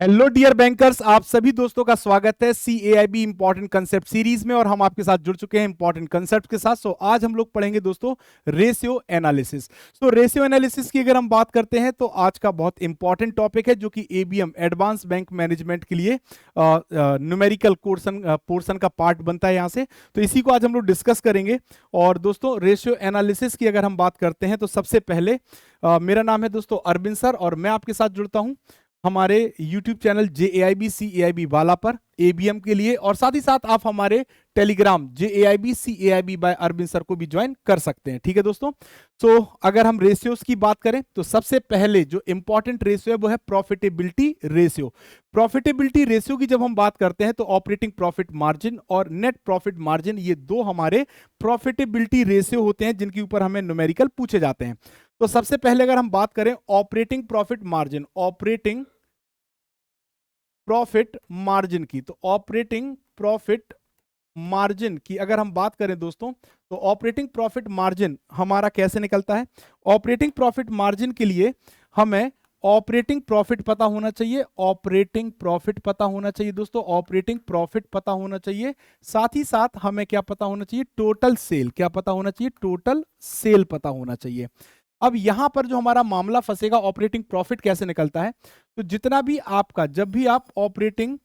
Hello dear bankers, आप सभी दोस्तों का स्वागत है CAIB इंपॉर्टेंट कंसेप्ट सीरीज में। और हम आपके साथ जुड़ चुके हैं इंपॉर्टेंट कंसेप्ट के साथ। आज हम लोग पढ़ेंगे दोस्तों रेशियो एनालिसिस। रेशियो एनालिसिस की अगर हम बात करते हैं तो आज का बहुत इंपॉर्टेंट टॉपिक है जो कि ABM एडवांस बैंक मैनेजमेंट के लिए न्यूमेरिकल पोर्शन का पार्ट बनता है यहाँ से। तो इसी को आज हम लोग डिस्कस करेंगे। और दोस्तों रेशियो एनालिसिस की अगर हम बात करते हैं तो सबसे पहले मेरा नाम है दोस्तों अरविंद सर, और मैं आपके साथ जुड़ता हूँ हमारे YouTube चैनल JAIB CAIB वाला पर ABM के लिए। और साथ ही साथ आप हमारे Telegram JAIB CAIB by Arvind sir को भी ज्वाइन कर सकते हैं। ठीक है दोस्तों। अगर हम रेशियोज की बात करें तो सबसे पहले जो इंपॉर्टेंट रेशियो है वो है प्रॉफिटेबिलिटी रेशियो। प्रॉफिटेबिलिटी रेशियो की जब हम बात करते हैं तो ऑपरेटिंग प्रॉफिट मार्जिन और नेट प्रॉफिट मार्जिन, ये दो हमारे प्रॉफिटेबिलिटी रेशियो होते हैं जिनके ऊपर हमें न्यूमेरिकल पूछे जाते हैं। तो सबसे पहले अगर हम बात करें operating profit margin, operating profit margin की, तो ऑपरेटिंग प्रॉफिट मार्जिन की अगर हम बात करें दोस्तों तो ऑपरेटिंग प्रॉफिट मार्जिन हमारा कैसे निकलता है। ऑपरेटिंग प्रॉफिट मार्जिन के लिए हमें ऑपरेटिंग प्रॉफिट पता होना चाहिए, ऑपरेटिंग प्रॉफिट पता होना चाहिए दोस्तों, ऑपरेटिंग प्रॉफिट पता होना चाहिए। साथ ही साथ हमें क्या पता होना चाहिए, टोटल सेल क्या पता होना चाहिए, टोटल सेल पता होना चाहिए। अब यहां पर जो हमारा मामला फंसेगा, ऑपरेटिंग प्रॉफिट कैसे निकलता है, तो जितना भी आपका, जब भी आप ऑपरेटिंग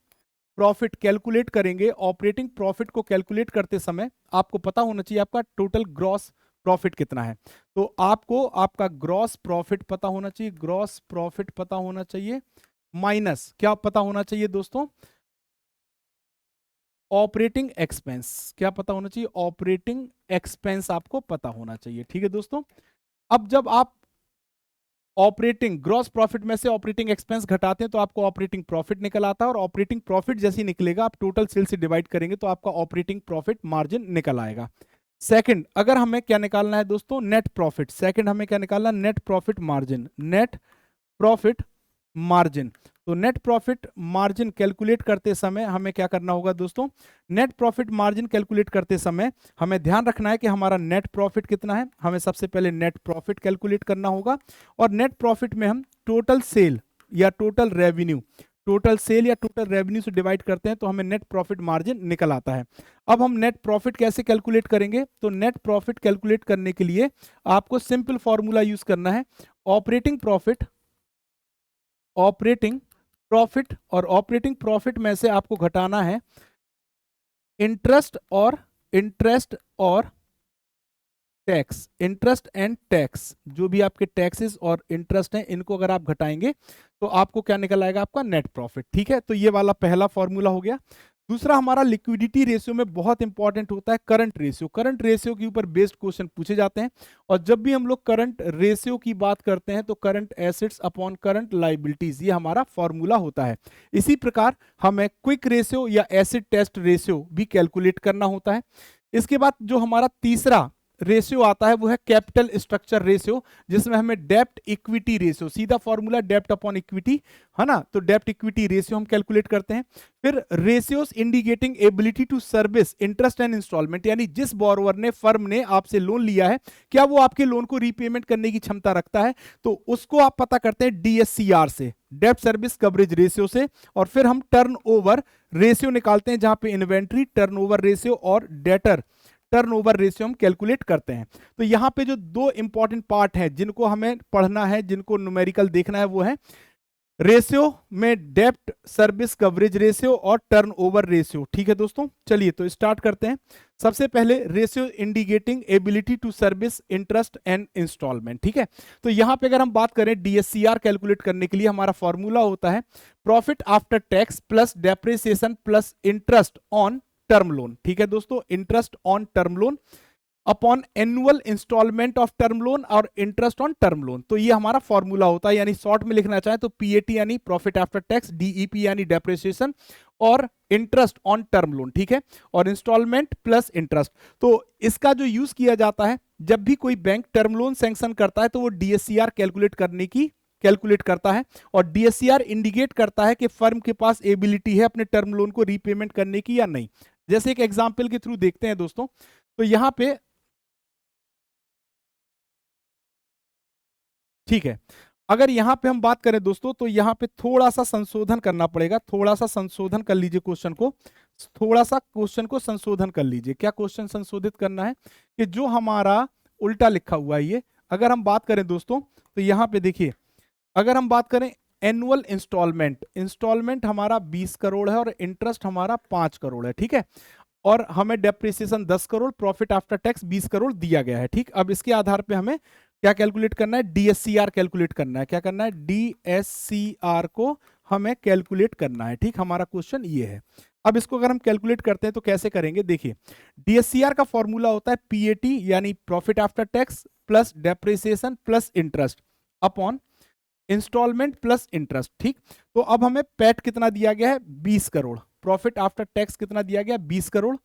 प्रॉफिट कैलकुलेट करेंगे, ऑपरेटिंग प्रॉफिट को कैलकुलेट करते समय आपको पता होना चाहिए आपका टोटल ग्रॉस प्रॉफिट कितना है। तो आपको आपका ग्रॉस प्रॉफिट पता होना चाहिए, ग्रॉस प्रॉफिट पता होना चाहिए, माइनस क्या पता होना चाहिए दोस्तों, ऑपरेटिंग एक्सपेंस क्या पता होना चाहिए, ऑपरेटिंग एक्सपेंस आपको पता होना चाहिए। ठीक है दोस्तों। अब जब आप ऑपरेटिंग ग्रॉस प्रॉफिट में से ऑपरेटिंग एक्सपेंस घटाते हैं तो आपको ऑपरेटिंग प्रॉफिट निकल आता है, और ऑपरेटिंग प्रॉफिट जैसे निकलेगा आप टोटल सेल से डिवाइड करेंगे तो आपका ऑपरेटिंग प्रॉफिट मार्जिन निकल आएगा। सेकंड, अगर हमें क्या निकालना है दोस्तों, नेट प्रॉफिट। सेकंड हमें क्या निकालना, net profit margin, net profit margin. तो नेट प्रॉफिट मार्जिन कैलकुलेट करते समय हमें क्या करना होगा दोस्तों, नेट प्रॉफिट मार्जिन कैलकुलेट करते समय हमें ध्यान रखना है कि हमारा नेट प्रॉफिट कितना है। हमें सबसे पहले नेट प्रॉफिट कैलकुलेट करना होगा, और नेट प्रॉफिट में हम टोटल सेल या टोटल रेवेन्यू, टोटल सेल या टोटल रेवेन्यू से डिवाइड करते हैं तो हमें नेट प्रॉफिट मार्जिन निकल आता है। अब हम नेट प्रॉफिट कैसे कैलकुलेट करेंगे, तो नेट प्रॉफिट कैलकुलेट करने के लिए आपको सिंपल फॉर्मूला यूज करना है, ऑपरेटिंग प्रॉफिट, ऑपरेटिंग प्रॉफिट, और ऑपरेटिंग प्रॉफिट में से आपको घटाना है इंटरेस्ट और टैक्स, इंटरेस्ट एंड टैक्स। जो भी आपके टैक्सेस और इंटरेस्ट हैं इनको अगर आप घटाएंगे तो आपको क्या निकल आएगा, आपका नेट प्रॉफिट। ठीक है, तो ये वाला पहला फॉर्मूला हो गया। दूसरा हमारा लिक्विडिटी रेशियो में बहुत इंपॉर्टेंट होता है करंट रेशियो। करंट रेशियो के ऊपर बेस्ड क्वेश्चन पूछे जाते हैं, और जब भी हम लोग करंट रेशियो की बात करते हैं तो current assets upon current liabilities, ये हमारा फॉर्मूला होता है। इसी प्रकार हमें क्विक रेशियो या एसिड टेस्ट रेशियो भी कैलकुलेट करना होता है। इसके बाद जो हमारा तीसरा रेशियो आता है वो है कैपिटल स्ट्रक्चर रेशियो, जिसमें हमें डेप्ट इक्विटी रेशियो, सीधा फॉर्मूला डेप्ट अपॉन इक्विटी है ना, तो डेप्ट इक्विटी रेशियो हम कैलकुलेट करते हैं। फिर ratios indicating ability to service interest and instalment, यानी जिस बोरोवर ने, फर्म ने आपसे लोन लिया है, क्या वो आपके लोन को रीपेमेंट करने की क्षमता रखता है, तो उसको आप पता करते हैं DSCR से, डेप्ट सर्विस कवरेज रेशियो से। और फिर हम टर्नओवर रेशियो निकालते हैं, जहां पे इन्वेंट्री टर्नओवर रेशियो और डेटर टर्नओवर रेशियो हम कैलकुलेट करते हैं। तो यहां पे जो दो इंपॉर्टेंट पार्ट हैं जिनको हमें पढ़ना है, जिनको न्यूमेरिकल देखना है, वो है रेशियो में डेप्ट सर्विस कवरेज रेशियो और टर्नओवर रेशियो। ठीक है दोस्तों, चलिए तो स्टार्ट करते हैं। सबसे पहले ratio indicating ability to service interest and instalment. ठीक है, तो यहां पे अगर हम बात करें DSCR कैलकुलेट करने के लिए हमारा फॉर्मूला होता है profit after tax plus depreciation plus interest on term loan. ठीक है दोस्तों, interest on term loan upon annual instalment of term loan और इंटरेस्ट ऑन टर्म लोन। तो ये हमारा फॉर्मूला होता है, यानी शॉर्ट में लिखना चाहे तो PAT यानी प्रॉफिट आफ्टर टैक्स, DEP यानी डेप्रिसिएशन, और इंटरेस्ट ऑन टर्म लोन। ठीक है, और इंस्टॉलमेंट प्लस इंटरेस्ट। तो इसका जो यूज किया जाता है, जब भी कोई बैंक टर्म लोन सैंक्शन करता है तो वो DSCR कैलकुलेट करता है, और DSCR इंडिकेट करता है कि फर्म के पास एबिलिटी है अपने टर्म लोन को रीपेमेंट करने की या नहीं। जैसे एक एग्जांपल के थ्रू देखते हैं दोस्तों, तो यहां पे ठीक है, अगर यहाँ पे हम बात करें दोस्तों, तो यहाँ पे थोड़ा सा संशोधन करना पड़ेगा, थोड़ा सा संशोधन कर लीजिए क्वेश्चन को, थोड़ा सा क्वेश्चन को संशोधन कर लीजिए। क्या क्वेश्चन संशोधित करना है कि जो हमारा उल्टा लिखा हुआ है ये, अगर हम बात करें दोस्तों, तो यहाँ पे देखिए, अगर हम बात करें एनुअल इंस्टॉलमेंट, इंस्टॉलमेंट हमारा 20 करोड़ है और इंटरेस्ट हमारा 5 करोड़ है, ठीक है, और हमें depreciation 10 crore, profit after tax 20 crore दिया गया है, ठीक। अब इसके आधार पे हमें क्या कैलकुलेट करना है, डीएससीआर कैलकुलेट करना है। क्या करना है, डीएससीआर को हमें कैलकुलेट करना है, ठीक। हमारा क्वेश्चन ये है। अब इसको अगर हम कैलकुलेट करते हैं तो कैसे करेंगे, देखिए, डीएससीआर का फॉर्मूला होता है पीएटी यानी profit after tax plus depreciation plus interest upon instalment plus interest, ठीक। तो अब हमें पैट कितना दिया गया है, 20 करोड़, प्रॉफिट आफ्टर टैक्स कितना दिया गया, 20 करोड़,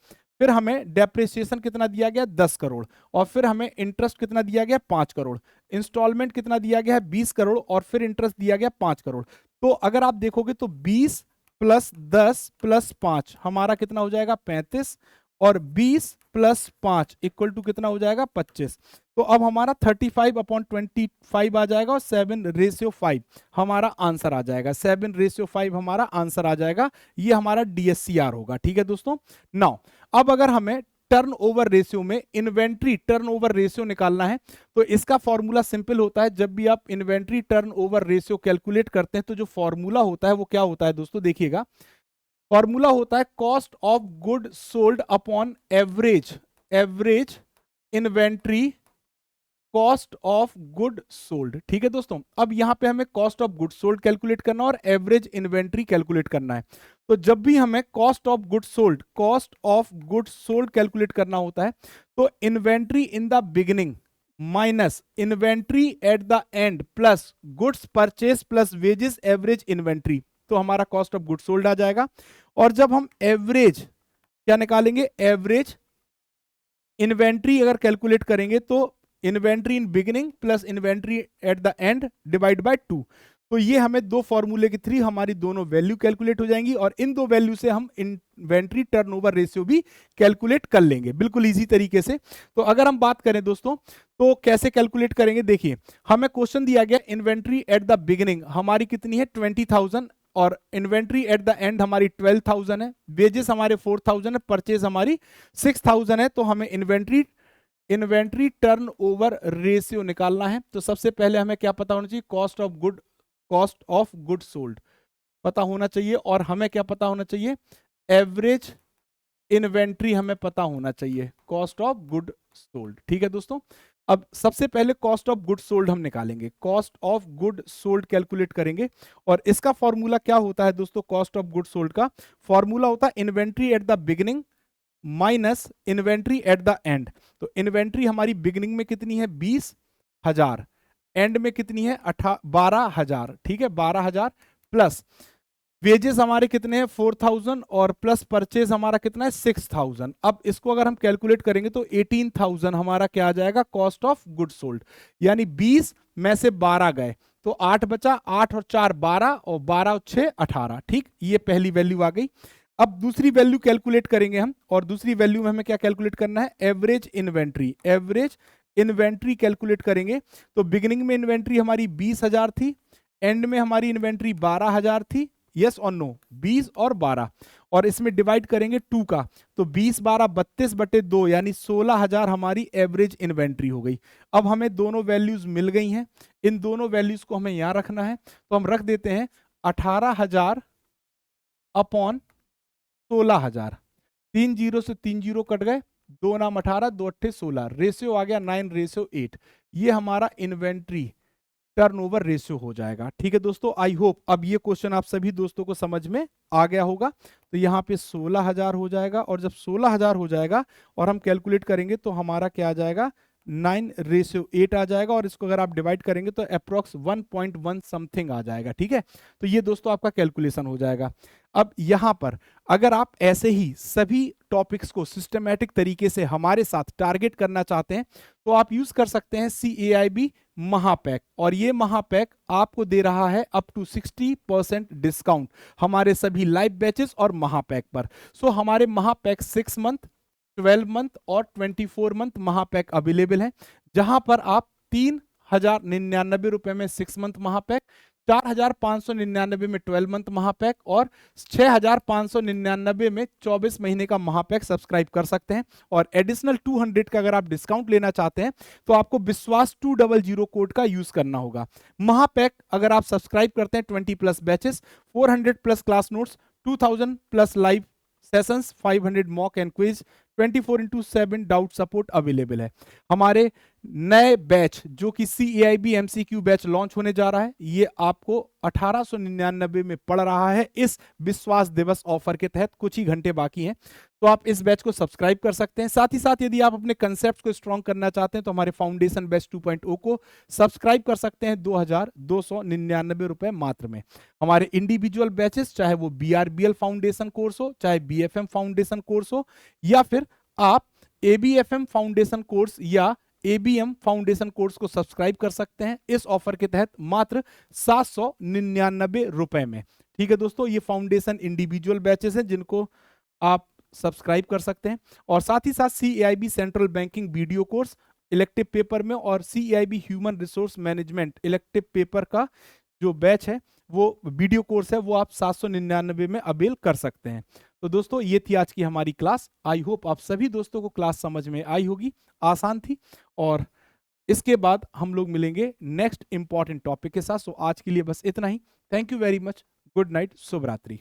फिर हमें डेप्रिसिएशन कितना दिया गया, 10 करोड़, और फिर हमें इंटरेस्ट कितना दिया गया, 5 करोड़, इंस्टॉलमेंट कितना दिया गया है, 20 करोड़, और फिर इंटरेस्ट दिया गया 5 करोड़। तो अगर आप देखोगे तो 20 प्लस 10 प्लस 5 हमारा कितना हो जाएगा, 35, और 20 प्लस 5 इक्वल टू कितना हो जाएगा, 25। तो अब हमारा 35/25 आ जाएगा और 7/5 हमारा आंसर आ जाएगा, 7/5 हमारा आंसर आ जाएगा। ये हमारा डीएससीआर होगा, ठीक है दोस्तों। नाउ अब अगर हमें टर्नओवर रेशियो में इन्वेंट्री टर्नओवर रेशियो निकालना है, तो इसका फॉर्मूला सिंपल होता है। जब भी आप इन्वेंट्री टर्नओवर रेशियो कैलकुलेट करते हैं तो जो फॉर्मूला होता है वो क्या होता है दोस्तों, देखिएगा, फॉर्मूला होता है cost of good sold upon average inventory cost of good sold, ठीक है दोस्तों। अब यहां पे हमें cost of good sold calculate करना और एवरेज इन्वेंट्री कैलकुलेट करना है। तो जब भी हमें cost of good sold calculate करना होता है, तो inventory in the beginning minus inventory at the end plus goods purchase plus wages average inventory, तो हमारा कॉस्ट ऑफ गुड सोल्ड आ जाएगा। और जब हम एवरेज क्या निकालेंगे, एवरेज इन्वेंट्री अगर कैलकुलेट करेंगे तो inventory in beginning plus inventory at the end divide by 2। तो ये हमें दो फॉर्मूले के थ्रू हमारी दोनों वैल्यू कैलकुलेट हो जाएंगी, और इन दो वैल्यू से हम इन्वेंट्री टर्नओवर रेशियो भी कैलकुलेट कर लेंगे बिल्कुल इजी तरीके से। तो अगर हम बात करें दोस्तों तो कैसे कैलकुलेट करेंगे, देखिए, हमें क्वेश्चन दिया गया इन्वेंट्री एट द बिगिनिंग हमारी कितनी है, 20,000, और इन्वेंट्री एट द एंड हमारी 12,000 है, वेजेस हमारे 4,000 है, परचेज हमारी 6,000 है। तो हमें इन्वेंट्री टर्नओवर रेशियो निकालना है। तो सबसे पहले हमें क्या पता होना चाहिए, कॉस्ट ऑफ गुड सोल्ड पता होना चाहिए, और हमें क्या पता होना चाहिए, एवरेज इन्वेंट्री हमें पता होना चाहिए, कॉस्ट ऑफ गुड सोल्ड, ठीक है दोस्तों। अब सबसे पहले कॉस्ट ऑफ गुड सोल्ड हम निकालेंगे, cost of good sold calculate करेंगे, और इसका फॉर्मूला क्या होता है दोस्तों, कॉस्ट ऑफ गुड सोल्ड का फॉर्मूला होता है inventory at the beginning minus inventory at the end. तो इन्वेंट्री हमारी बिगिनिंग में कितनी है, 20,000, एंड में कितनी है, 12,000, ठीक है, 12,000, प्लस वेजेस हमारे कितने हैं, 4,000, और प्लस परचेज हमारा कितना है, 6,000। अब इसको अगर हम कैलकुलेट करेंगे तो 18,000 हमारा क्या आ जाएगा, कॉस्ट ऑफ गुड सोल्ड, यानी 20 में से 12 गए तो 8 बचा, 8 और 4 12, और 12 और 6 18, ठीक। ये पहली वैल्यू आ गई। अब दूसरी वैल्यू कैलकुलेट करेंगे हम, और दूसरी वैल्यू में हमें क्या कैलकुलेट करना है, एवरेज इन्वेंट्री कैलकुलेट करेंगे। तो बिगिनिंग में इन्वेंट्री हमारी 20,000 थी, एंड में हमारी इन्वेंट्री 12,000 थी, यस और नो, 20 और 12, और इसमें डिवाइड करेंगे 2 का, तो 20 12 32/2 यानी 16,000 हमारी एवरेज इन्वेंट्री हो गई। अब हमें दोनों वैल्यूज मिल गई हैं, इन दोनों वैल्यूज को हमें यहां रखना है, तो हम रख देते हैं 18,000 अपॉन 16,000, 3 जीरो से 3 जीरो कट गए, 2 नाम 18, 2 अट्ठे 16, रेशियो आ गया 9:8। ये हमारा इन्वेंट्री टर्नओवर रेशियो हो जाएगा, ठीक है दोस्तों। आई होप अब ये क्वेश्चन आप सभी दोस्तों को समझ में आ गया होगा। तो यहाँ पे 16,000 हो जाएगा, और जब 16,000 हो जाएगा और हम कैलकुलेट करेंगे तो हमारा क्या आ जाएगा, 9:8 आ जाएगा, और इसको अगर आप डिवाइड करेंगे तो अप्रोक्स 1.1 समथिंग आ जाएगा, ठीक है। तो ये दोस्तों आपका कैलकुलेशन हो जाएगा। अब यहां पर अगर आप ऐसे ही सभी टॉपिक्स को सिस्टमैटिक तरीके से हमारे साथ टारगेट करना चाहते हैं तो आप यूज कर सकते हैं CAIB महापैक, और ये महापैक आपको दे रहा है अप टू 60% डिस्काउंट हमारे सभी लाइव बैचेस और महापैक पर। सो हमारे महापैक 6 मंथ, 12 मंथ और 24 मंथ महापैक अवेलेबल है, जहां पर आप 3 6,099 में 6 मंथ महापैक, 4,599 में 12 मंथ महापैक और 6,599 में 24 महीने का महापैक सब्सक्राइब कर सकते हैं। और एडिशनल 200 का अगर आप डिस्काउंट लेना चाहते हैं तो आपको विश्वास 200 कोड का यूज करना होगा। महापैक अगर आप सब्सक्राइब करते हैं 20+ batches, 400+ class notes, 2000+ live sessions, 500 mock and quiz, 24/7 doubt support available है। हमारे नए बैच जो कि CAIB MCQ बैच लॉन्च होने जा रहा है, ये आपको 1899 में पड़ रहा है इस विश्वास दिवस ऑफर के तहत। कुछ ही घंटे बाकी हैं, तो आप इस बैच को सब्सक्राइब कर सकते हैं। साथ ही साथ यदि आप अपने कंसेप्ट को स्ट्रॉन्ग करना चाहते हैं तो हमारे फाउंडेशन बैच 2.0 को सब्सक्राइब कर सकते हैं 2,299 रुपए मात्र में। हमारे इंडिविजुअल बैचेस, चाहे वो BRBL फाउंडेशन कोर्स हो, चाहे BFM फाउंडेशन कोर्स हो, या फिर आप ABFM फाउंडेशन कोर्स या ABM फाउंडेशन कोर्स को सब्सक्राइब कर सकते हैं इस ऑफर के तहत मात्र 799 रुपए में। ठीक है दोस्तों, ये फाउंडेशन इंडिविजुअल बैचेस हैं जिनको आप सब्सक्राइब कर सकते हैं। और साथ ही साथ CAIB central banking video course elective paper में और CAIB human resource management elective paper का जो बैच है, वो वीडियो कोर्स है, वो आप 799 में अवेल कर सकते हैं। तो दोस्तों, ये थी आज की हमारी क्लास। आई होप आप सभी दोस्तों को क्लास समझ में आई होगी, आसान थी। और इसके बाद हम लोग मिलेंगे नेक्स्ट इंपॉर्टेंट टॉपिक के साथ। सो आज के लिए बस इतना ही। Thank you very much. Good night, शुभ रात्रि।